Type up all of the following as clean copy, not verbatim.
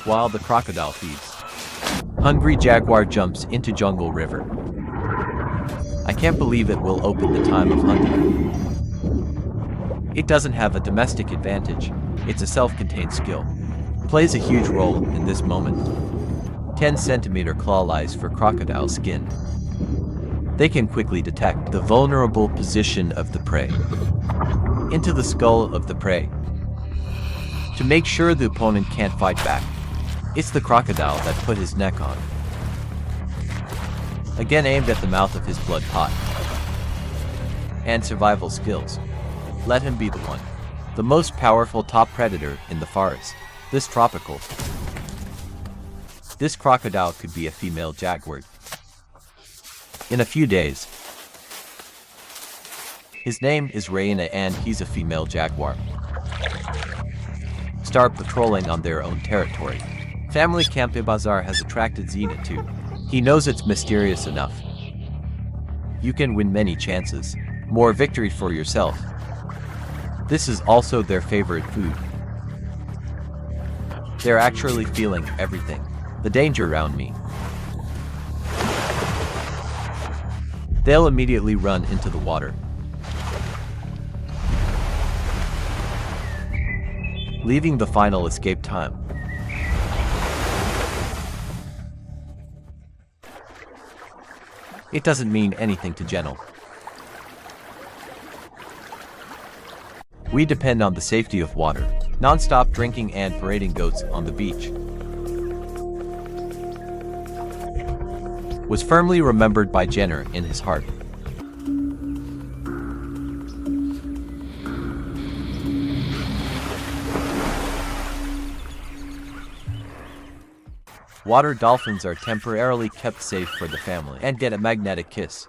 while the crocodile feeds. Hungry jaguar jumps into jungle river. I can't believe it will open the time of hunting. It doesn't have a domestic advantage. It's a self-contained skill. Plays a huge role in this moment. 10-centimeter claw lies for crocodile skin. They can quickly detect the vulnerable position of the prey into the skull of the prey to make sure the opponent can't fight back. It's the crocodile that put his neck on. Again aimed at the mouth of his blood pot. And survival skills. Let him be the one. The most powerful top predator in the forest. This tropical. This crocodile could be a female jaguar. In a few days. His name is Raina and he's a female jaguar. Start patrolling on their own territory. Family Camp Bazaar has attracted Xena too. He knows it's mysterious enough. You can win many chances. More victory for yourself. This is also their favorite food. They're actually feeling everything. The danger around me. They'll immediately run into the water. Leaving the final escape time. It doesn't mean anything to Jenna. We depend on the safety of water, non-stop drinking and parading goats on the beach. Was firmly remembered by Jenner in his heart. Water dolphins are temporarily kept safe for the family and get a magnetic kiss.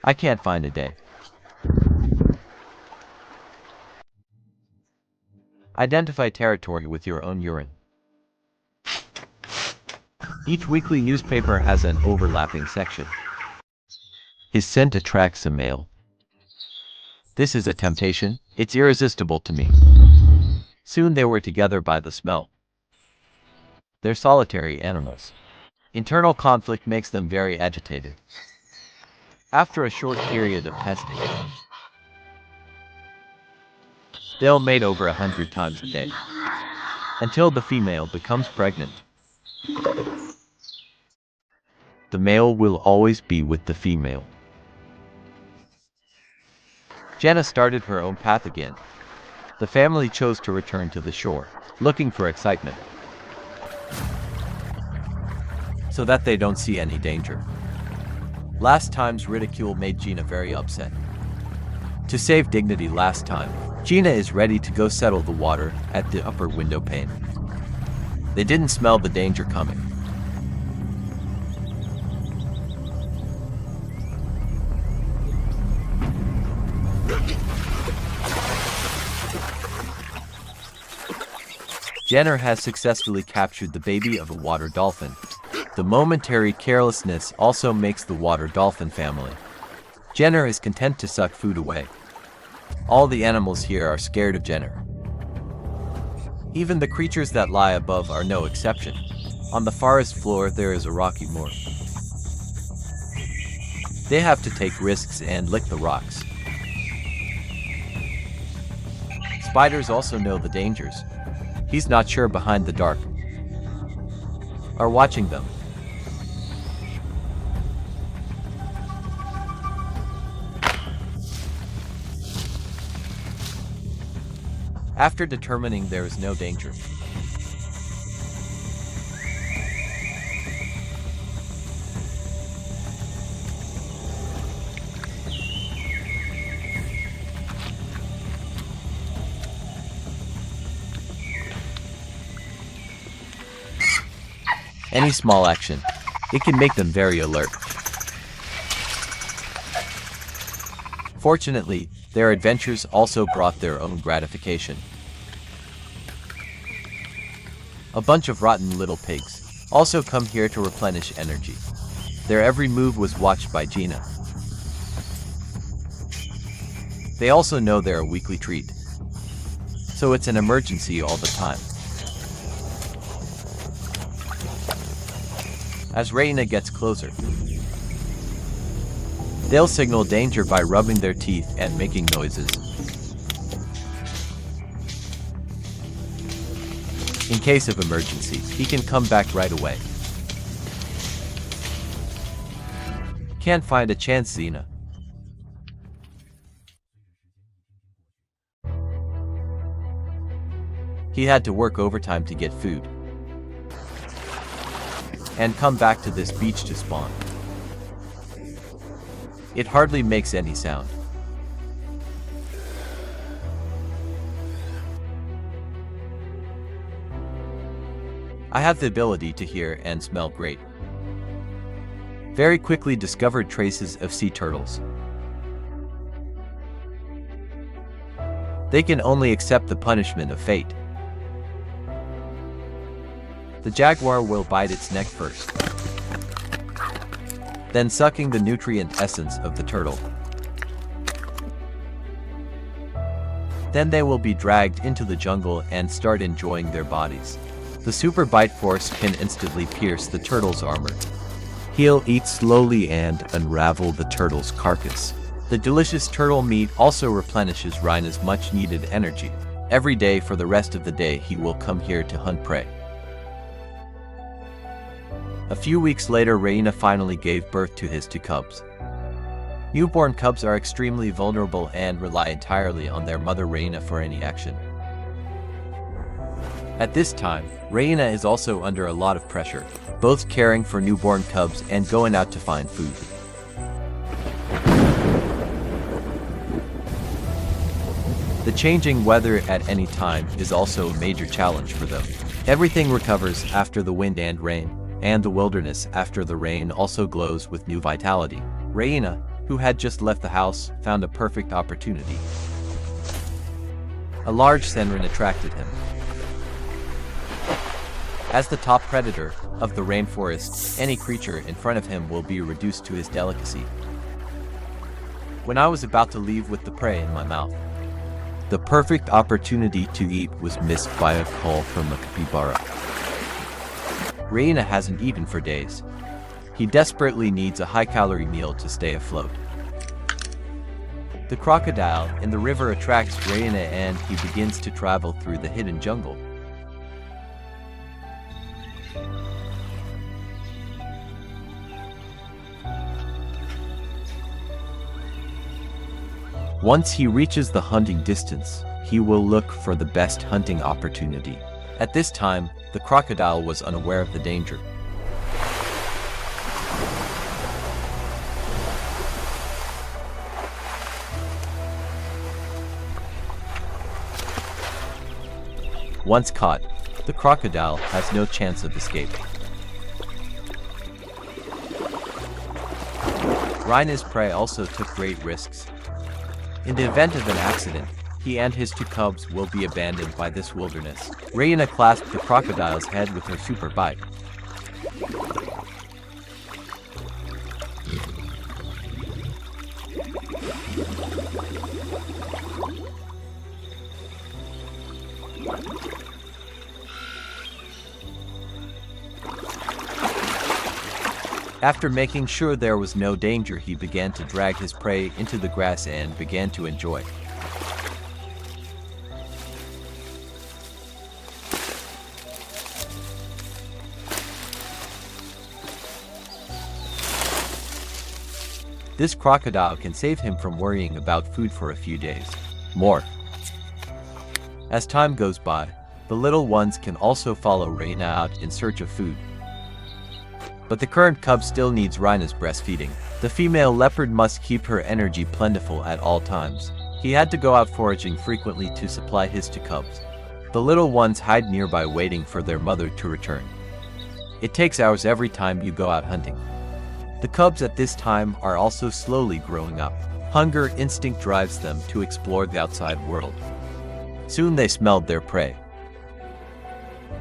I can't find a day. Identify territory with your own urine. Each weekly newspaper has an overlapping section. His scent attracts a male. This is a temptation. It's irresistible to me. Soon they were together by the smell. They're solitary animals. Internal conflict makes them very agitated. After a short period of testing, they'll mate over 100 times a day, until the female becomes pregnant. The male will always be with the female. Jenna started her own path again. The family chose to return to the shore, looking for excitement, so that they don't see any danger. Last time's ridicule made Gina very upset. To save dignity last time, Gina is ready to go settle the water at the upper window pane. They didn't smell the danger coming. Jenner has successfully captured the baby of a water dolphin. The momentary carelessness also makes the water dolphin family. Jenner is content to suck food away. All the animals here are scared of Jenner. Even the creatures that lie above are no exception. On the forest floor there is a rocky moor. They have to take risks and lick the rocks. Spiders also know the dangers. He's not sure behind the dark. Are watching them. After determining there is no danger, any small action, it can make them very alert. Fortunately, their adventures also brought their own gratification. A bunch of rotten little pigs also come here to replenish energy. Their every move was watched by Gina. They also know they're a weekly treat, so it's an emergency all the time. As hyena gets closer, they'll signal danger by rubbing their teeth and making noises. In case of emergency, he can come back right away. Can't find a chance, Xena. He had to work overtime to get food and come back to this beach to spawn. It hardly makes any sound. I have the ability to hear and smell great. Very quickly discovered traces of sea turtles. They can only accept the punishment of fate. The jaguar will bite its neck first, then sucking the nutrient essence of the turtle. Then they will be dragged into the jungle and start enjoying their bodies. The super bite force can instantly pierce the turtle's armor. He'll eat slowly and unravel the turtle's carcass. The delicious turtle meat also replenishes Rhina's much-needed energy. Every day for the rest of the day he will come here to hunt prey. A few weeks later, Rhina finally gave birth to his 2 cubs. Newborn cubs are extremely vulnerable and rely entirely on their mother Rhina for any action. At this time, Rhina is also under a lot of pressure, both caring for newborn cubs and going out to find food. The changing weather at any time is also a major challenge for them. Everything recovers after the wind and rain, and the wilderness after the rain also glows with new vitality. Rhina, who had just left the house, found a perfect opportunity. A large senrin attracted him. As the top predator of the rainforest, any creature in front of him will be reduced to his delicacy. When I was about to leave with the prey in my mouth, the perfect opportunity to eat was missed by a call from a capybara. Rhina hasn't eaten for days. He desperately needs a high-calorie meal to stay afloat. The crocodile in the river attracts Rhina and he begins to travel through the hidden jungle. Once he reaches the hunting distance, he will look for the best hunting opportunity. At this time, the crocodile was unaware of the danger. Once caught, the crocodile has no chance of escape. Rhina's prey also took great risks. In the event of an accident, he and his 2 cubs will be abandoned by this wilderness. Rhina clasped the crocodile's head with her super bite. After making sure there was no danger, he began to drag his prey into the grass and began to enjoy. This crocodile can save him from worrying about food for a few days. More. As time goes by, the little ones can also follow Rhina out in search of food. But the current cub still needs Rhina's breastfeeding. The female leopard must keep her energy plentiful at all times. He had to go out foraging frequently to supply his 2 cubs. The little ones hide nearby waiting for their mother to return. It takes hours every time you go out hunting. The cubs at this time are also slowly growing up. Hunger instinct drives them to explore the outside world. Soon they smelled their prey.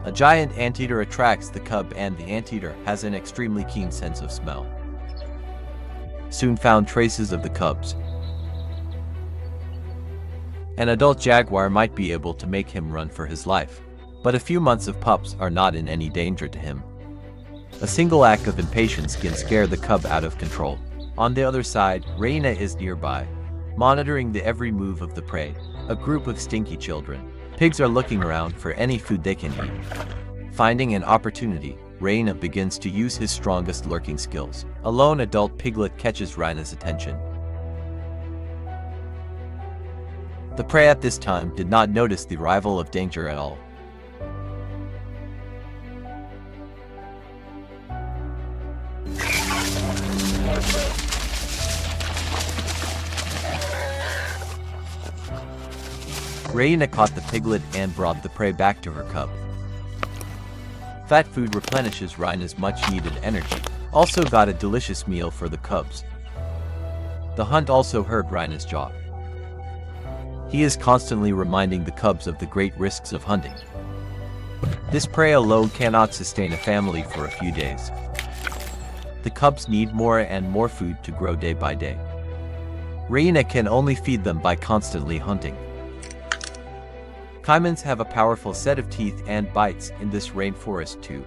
A giant anteater attracts the cub and the anteater has an extremely keen sense of smell. Soon found traces of the cubs. An adult jaguar might be able to make him run for his life, but a few months of pups are not in any danger to him. A single act of impatience can scare the cub out of control. On the other side, Reina is nearby, monitoring the every move of the prey. A group of stinky children. Pigs are looking around for any food they can eat. Finding an opportunity, Reina begins to use his strongest lurking skills. A lone adult piglet catches Reina's attention. The prey at this time did not notice the arrival of danger at all. Reina caught the piglet and brought the prey back to her cub. Fat food replenishes Reina's much-needed energy. Also got a delicious meal for the cubs. The hunt also hurt Reina's jaw. He is constantly reminding the cubs of the great risks of hunting. This prey alone cannot sustain a family for a few days. The cubs need more and more food to grow day by day. Reina can only feed them by constantly hunting. Caimans have a powerful set of teeth and bites in this rainforest too.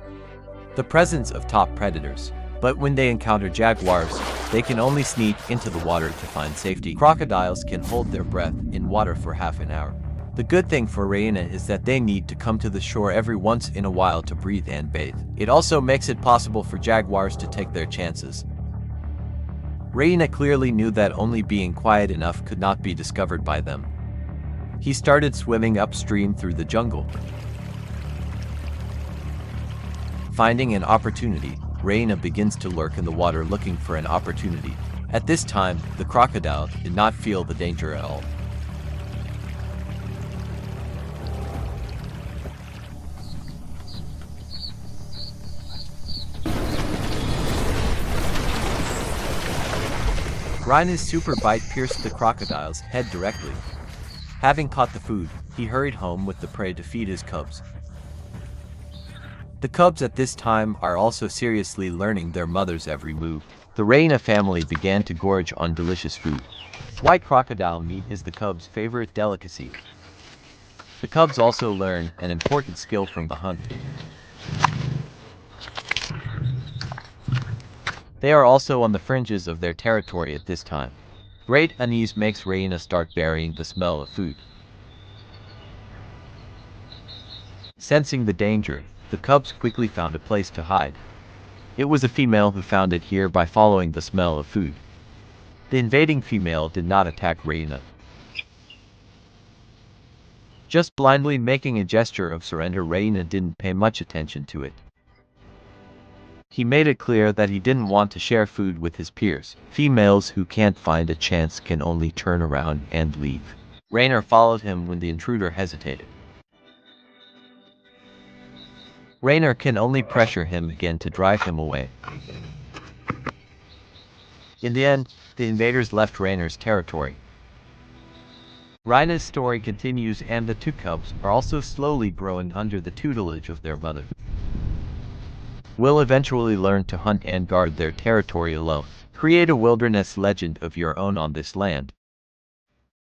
The presence of top predators. But when they encounter jaguars, they can only sneak into the water to find safety. Crocodiles can hold their breath in water for half an hour. The good thing for Reina is that they need to come to the shore every once in a while to breathe and bathe. It also makes it possible for jaguars to take their chances. Reina clearly knew that only being quiet enough could not be discovered by them. He started swimming upstream through the jungle. Finding an opportunity, Reina begins to lurk in the water looking for an opportunity. At this time, the crocodile did not feel the danger at all. Reina's super bite pierced the crocodile's head directly. Having caught the food, he hurried home with the prey to feed his cubs. The cubs at this time are also seriously learning their mother's every move. The Reina family began to gorge on delicious food. White crocodile meat is the cubs' favorite delicacy. The cubs also learn an important skill from the hunt. They are also on the fringes of their territory at this time. Great unease makes Reina start burying the smell of food. Sensing the danger, the cubs quickly found a place to hide. It was a female who found it here by following the smell of food. The invading female did not attack Reina. Just blindly making a gesture of surrender, Reina didn't pay much attention to it. He made it clear that he didn't want to share food with his peers. Females who can't find a chance can only turn around and leave. Reina followed him when the intruder hesitated. Reina can only pressure him again to drive him away. In the end, the invaders left Reina's territory. Reina's story continues, and the two cubs are also slowly growing under the tutelage of their mother. Will eventually learn to hunt and guard their territory alone. Create a wilderness legend of your own on this land.